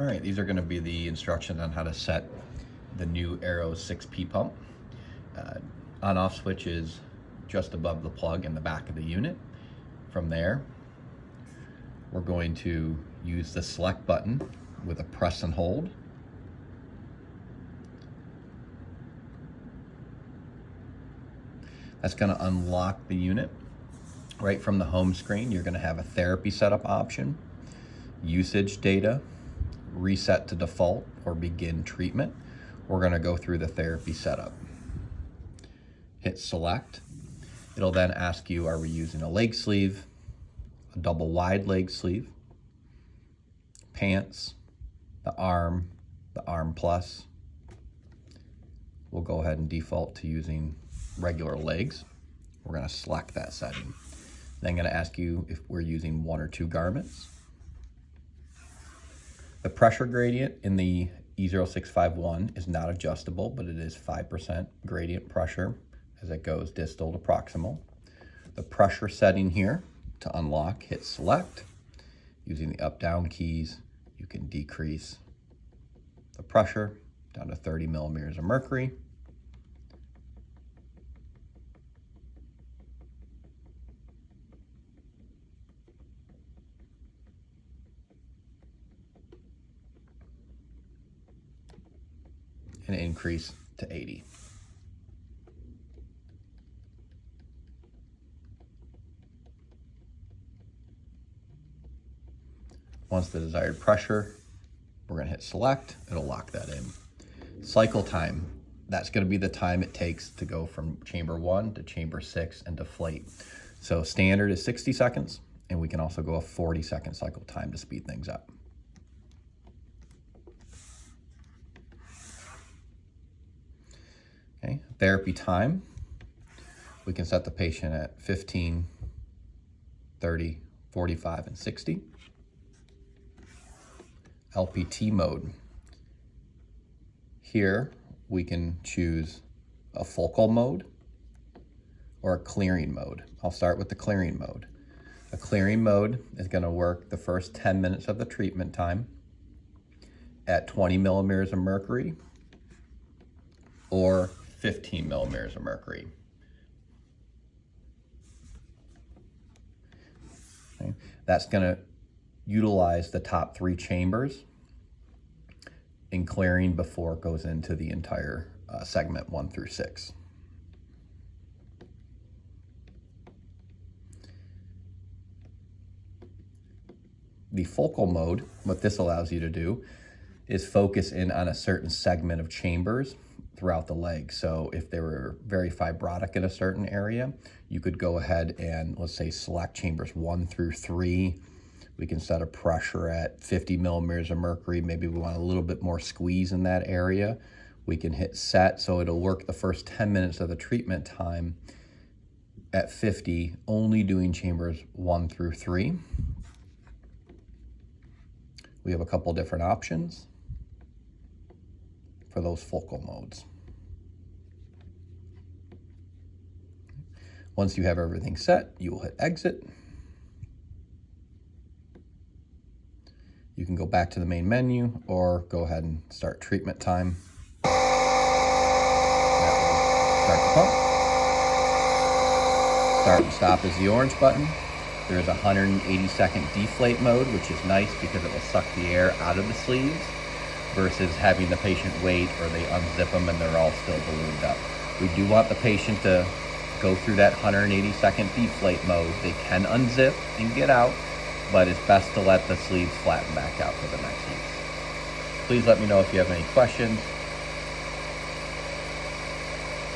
All right, these are going to be the instructions on how to set the new Airos 6P pump. On-off switch is just above the plug in the back of the unit. From there, we're going to use the select button with a press and hold. That's going to unlock the unit. Right from the home screen, you're going to have a therapy setup option, usage data, reset to default, or begin treatment. We're going to go through the therapy setup. Hit select. It'll then ask you, are we using a leg sleeve, a double wide leg sleeve, pants, the arm plus. We'll go ahead and default to using regular legs. We're going to select that setting. Then going to ask you if we're using one or two garments. The pressure gradient in the E0651 is not adjustable, but it is 5% gradient pressure as it goes distal to proximal. The pressure setting here to unlock, hit select. Using the up-down keys, you can decrease the pressure down to 30 millimeters of mercury. And increase to 80. Once the desired pressure, we're going to hit select. It'll lock that in. Cycle time, that's going to be the time it takes to go from chamber 1 to chamber 6 and deflate. So standard is 60 seconds, and we can also go a 40-second cycle time to speed things up. Okay, therapy time, we can set the patient at 15, 30, 45, and 60. LPT mode. Here, we can choose a focal mode or a clearing mode. I'll start with the clearing mode. A clearing mode is going to work the first 10 minutes of the treatment time at 20 millimeters of mercury or 15 millimeters of mercury. Okay. That's going to utilize the top 3 chambers in clearing before it goes into the entire segment 1 through 6. The focal mode, what this allows you to do is focus in on a certain segment of chambers throughout the leg. So if they were very fibrotic in a certain area, you could go ahead and, let's say, select chambers 1 through 3. We can set a pressure at 50 millimeters of mercury. Maybe we want a little bit more squeeze in that area. We can hit set, so it'll work the first 10 minutes of the treatment time at 50, only doing chambers 1 through 3. We have a couple different options for those focal modes. Once you have everything set, you will hit exit. You can go back to the main menu or go ahead and start treatment time. That will start the pump. Start and stop is the orange button. There is a 180-second deflate mode, which is nice because it will suck the air out of the sleeves versus having the patient wait or they unzip them and they're all still ballooned up. We do want the patient to go through that 180-second deflate mode. They can unzip and get out, but it's best to let the sleeves flatten back out for the next use. Please let me know if you have any questions.